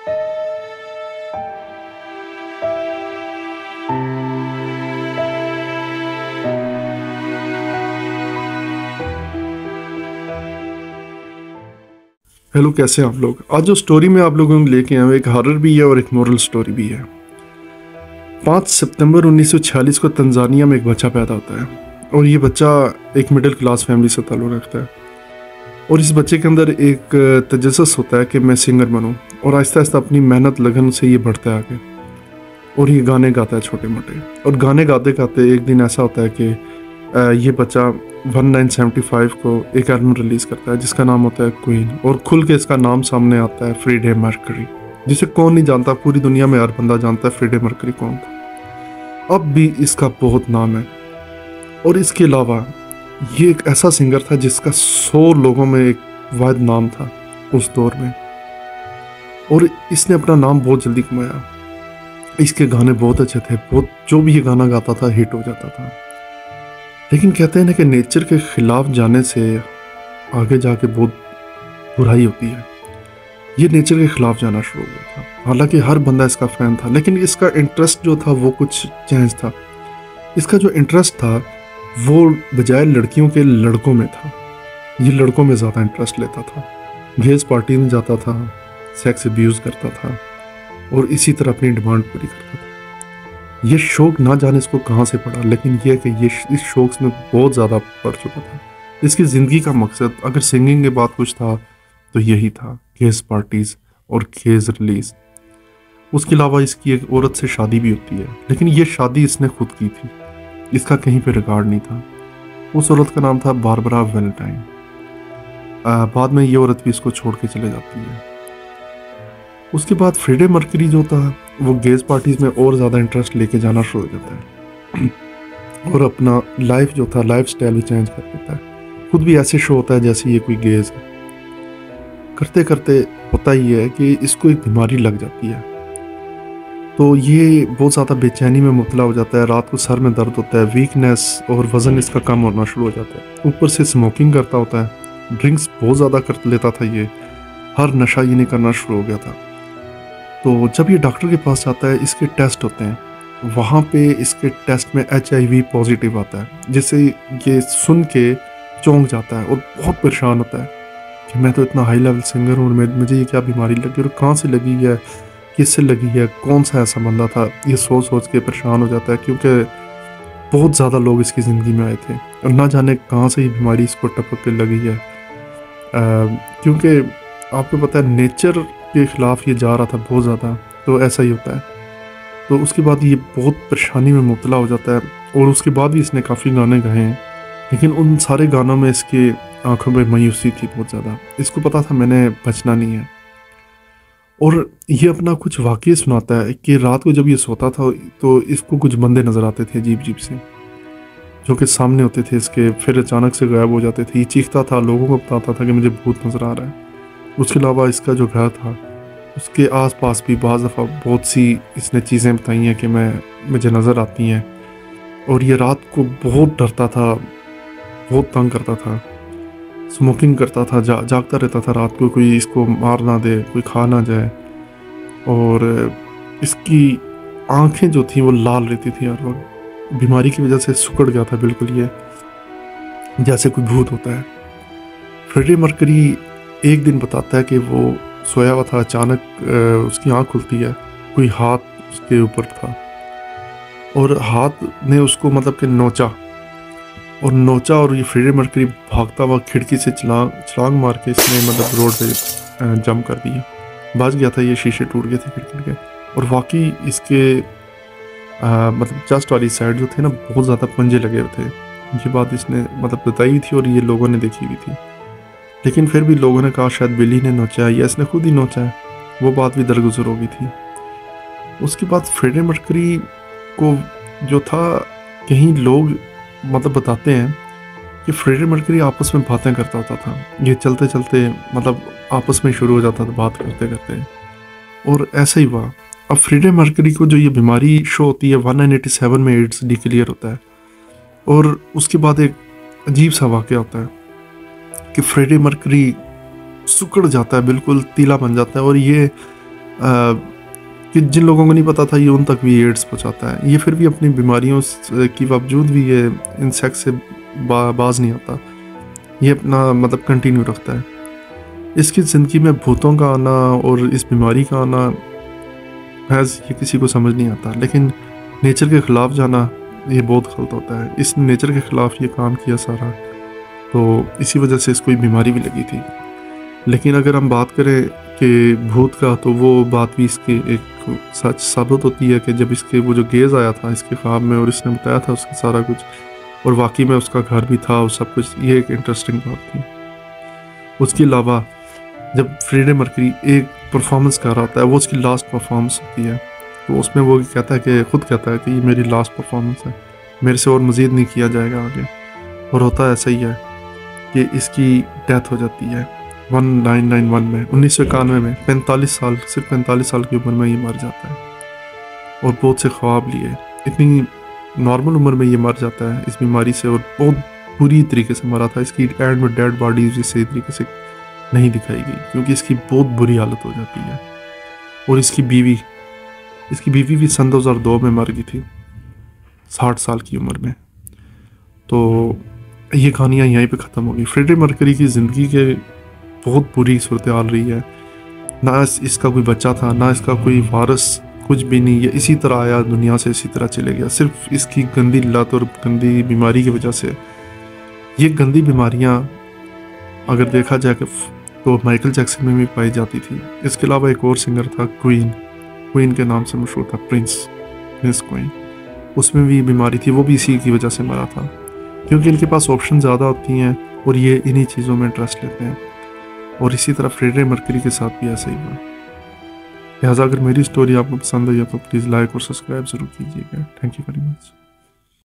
Hello, कैसे हैं आप लोग। आज जो स्टोरी में आप लोगों को लेके आए एक हॉरर भी है और एक मोरल स्टोरी भी है। 5 सितंबर 1946 को तंजानिया में एक बच्चा पैदा होता है और ये बच्चा एक मिडिल क्लास फैमिली से ताल्लुक़ रखता है और इस बच्चे के अंदर एक तजस्सुस होता है कि मैं सिंगर बनूं और आहिस्ता आहिस्ता अपनी मेहनत लगन से ये बढ़ता है आगे और ये गाने गाता है छोटे मोटे। और गाने गाते गाते एक दिन ऐसा होता है कि ये बच्चा 1975 को एक एल्बम रिलीज़ करता है जिसका नाम होता है क्वीन, और खुल के इसका नाम सामने आता है फ्रीडे मर्करी, जिसे कौन नहीं जानता, पूरी दुनिया में हर बंदा जानता है फ्रीडे मर्करी कौन था। अब भी इसका बहुत नाम है और इसके अलावा ये एक ऐसा सिंगर था जिसका 100 लोगों में एक वाहिद नाम था उस दौर में, और इसने अपना नाम बहुत जल्दी कमाया। इसके गाने बहुत अच्छे थे, बहुत जो भी ये गाना गाता था हिट हो जाता था। लेकिन कहते हैं ना कि नेचर के ख़िलाफ़ जाने से आगे जाके बहुत बुराई होती है। ये नेचर के ख़िलाफ़ जाना शुरू हो गया था। हालांकि हर बंदा इसका फ़ैन था, लेकिन इसका इंटरेस्ट जो था वो कुछ चेंज था। इसका जो इंटरेस्ट था वो बजाय लड़कियों के लड़कों में था। ये लड़कों में ज़्यादा इंटरेस्ट लेता था, गेज पार्टी में जाता था, सेक्स अब्यूज़ करता था और इसी तरह अपनी डिमांड पूरी करता था। ये शौक़ ना जाने इसको कहाँ से पड़ा, लेकिन यह कि ये इस शौक़ में बहुत ज़्यादा पड़ चुका था। इसकी ज़िंदगी का मकसद अगर सिंगिंग के बाद कुछ था तो यही था, गेज पार्टीज़ और गेज रिलीज़। उसके अलावा इसकी एक औरत से शादी भी होती है, लेकिन ये शादी इसने खुद की थी, इसका कहीं पे रिकॉर्ड नहीं था। उस औरत का नाम था बारबरा वैलेंटाइन। बाद में ये औरत भी इसको छोड़ के चले जाती है। उसके बाद फ्रीडे मर्करी जो था वो गेज पार्टीज़ में और ज़्यादा इंटरेस्ट लेके जाना शुरू हो जाता है और अपना लाइफ जो था, लाइफ स्टाइल भी चेंज कर देता है। खुद भी ऐसे शो होता है जैसे ये कोई गेज है। करते करते होता ही है कि इसको एक बीमारी लग जाती है, तो ये बहुत ज़्यादा बेचैनी में मुब्तला हो जाता है। रात को सर में दर्द होता है, वीकनेस और वज़न इसका कम होना शुरू हो जाता है। ऊपर से स्मोकिंग करता होता है, ड्रिंक्स बहुत ज़्यादा कर लेता था। ये हर नशा ये नहीं करना शुरू हो गया था। तो जब ये डॉक्टर के पास जाता है, इसके टेस्ट होते हैं, वहाँ पे इसके टेस्ट में HIV पॉजिटिव आता है, जिससे ये सुन के चौंक जाता है और बहुत परेशान होता है कि मैं तो इतना हाई लेवल सिंगर हूँ, मुझे ये क्या बीमारी लगी और कहाँ से लगी है, किससे लगी है, कौन सा ऐसा बंदा था। ये सोच सोच के परेशान हो जाता है क्योंकि बहुत ज़्यादा लोग इसकी ज़िंदगी में आए थे और ना जाने कहाँ से ये बीमारी इसको टपक के लगी है। क्योंकि आपको पता है नेचर के ख़िलाफ़ ये जा रहा था बहुत ज़्यादा, तो ऐसा ही होता है। तो उसके बाद ये बहुत परेशानी में मुब्तला हो जाता है और उसके बाद भी इसने काफ़ी गाने गाए हैं, लेकिन उन सारे गानों में इसके आंखों में मायूसी थी बहुत ज़्यादा। इसको पता था मैंने बचना नहीं है। और ये अपना कुछ वाक़या सुनाता है कि रात को जब ये सोता था तो इसको कुछ बंदे नज़र आते थे अजीब अजीब से, जो कि सामने होते थे इसके, फिर अचानक से गायब हो जाते थे। ये चीखता था, लोगों को बताता था कि मुझे भूत नज़र आ रहा है। उसके अलावा इसका जो घर था उसके आसपास भी बाज़ दफ़ा बहुत सी इसने चीज़ें बताई हैं कि मुझे नज़र आती हैं। और ये रात को बहुत डरता था, बहुत तंग करता था, स्मोकिंग करता था, जागता रहता था रात को, कोई इसको मार ना दे, कोई खा ना जाए। और इसकी आंखें जो थी वो लाल रहती थी हर वक्त, बीमारी की वजह से सिकुड़ गया था बिल्कुल, ये जैसे कोई भूत होता है। फ्रेडी मर्करी एक दिन बताता है कि वो सोया हुआ था, अचानक उसकी आंख खुलती है, कोई हाथ उसके ऊपर था और हाथ ने उसको मतलब कि नोचा और ये फ्रेडी मर्करी भागता हुआ खिड़की से छलांग मार के इसने मतलब रोड पे जंप कर दिया। बच गया था, ये शीशे टूट गए थे खिड़की के। और वाकई इसके मतलब जस्ट वाली साइड जो थे ना, बहुत ज़्यादा पंजे लगे हुए थे। ये बात इसने मतलब बताई थी और ये लोगों ने देखी हुई थी, लेकिन फिर भी लोगों ने कहा शायद बिल्ली ने नोचा है या इसने खुद ही नोचा है। वो बात भी दरगुजर हो गई थी। उसके बाद फ्रेडी मर्करी को जो था, कहीं लोग मतलब बताते हैं कि फ्रेडी मर्करी आपस में बातें करता होता था। ये चलते चलते मतलब आपस में शुरू हो जाता था बात करते करते, और ऐसा ही हुआ। अब फ्रेडी मर्करी को जो ये बीमारी शो होती है 1987 में एड्स डिक्लेयर होता है, और उसके बाद एक अजीब सा वाक़या होता है कि फ्रेडी मर्करी सुकड़ जाता है, बिल्कुल तीला बन जाता है, और ये कि जिन लोगों को नहीं पता था ये उन तक भी एड्स पहुंचाता है। ये फिर भी अपनी बीमारियों के बावजूद भी ये इन सेक्स से बाज नहीं आता, ये अपना मतलब कंटिन्यू रखता है। इसकी ज़िंदगी में भूतों का आना और इस बीमारी का आना हैज़ ये किसी को समझ नहीं आता, लेकिन नेचर के ख़िलाफ़ जाना ये बहुत गलत होता है। इस नेचर के ख़िलाफ़ ये काम किया सारा, तो इसी वजह से इसको बीमारी भी लगी थी। लेकिन अगर हम बात करें कि भूत का, तो वो बात भी इसकी एक सच साबित होती है कि जब इसके वो जो गेज़ आया था इसके ख्वाब में और इसने बताया था उसका सारा कुछ, और वाकई में उसका घर भी था और सब कुछ, ये एक इंटरेस्टिंग बात थी। उसके अलावा जब फ्रेडे मर्क्यूरी एक परफॉर्मेंस कर रहा होता है, वो उसकी लास्ट परफॉर्मेंस होती है, तो उसमें वो कहता है कि खुद कहता है कि ये मेरी लास्ट परफॉर्मेंस है, मेरे से और मज़ीद नहीं किया जाएगा आगे। और होता ऐसा ही है कि इसकी डेथ हो जाती है 1991 में, 1991 में 45 साल, सिर्फ 45 साल की उम्र में ये मर जाता है। और बहुत से ख्वाब लिए, इतनी नॉर्मल उम्र में ये मर जाता है इस बीमारी से, और बहुत बुरी तरीके से मरा था। इसकी एंड में डेड बॉडी भी सही तरीके से नहीं दिखाई गई क्योंकि इसकी बहुत बुरी हालत हो जाती है। और इसकी बीवी भी सन 2002 में मर गई थी 60 साल की उम्र में। तो ये कहानियाँ यहीं पे ख़त्म हो गई। फ्रेडे मर्क्यूरी की ज़िंदगी के बहुत बुरी सूरत हाल रही है, ना इसका कोई बच्चा था, ना इसका कोई वारिस, कुछ भी नहीं। ये इसी तरह आया दुनिया से, इसी तरह चले गया, सिर्फ इसकी गंदी लत और गंदी बीमारी की वजह से। ये गंदी बीमारियाँ अगर देखा जाए तो माइकल जैक्सन में भी पाई जाती थी। इसके अलावा एक और सिंगर था क्वीन के नाम से मशहूर था, प्रिंस क्वीन, उसमें भी बीमारी थी, वो भी इसी की वजह से मरा था क्योंकि इनके पास ऑप्शन ज़्यादा होती हैं और ये इन्हीं चीज़ों में इंटरेस्ट लेते हैं। और इसी तरह फ्रेडे मर्क्यूरी के साथ भी ऐसा ही हुआ। लिहाजा अगर मेरी स्टोरी आपको पसंद आई तो प्लीज़ लाइक और सब्सक्राइब ज़रूर कीजिएगा। Thank you very much.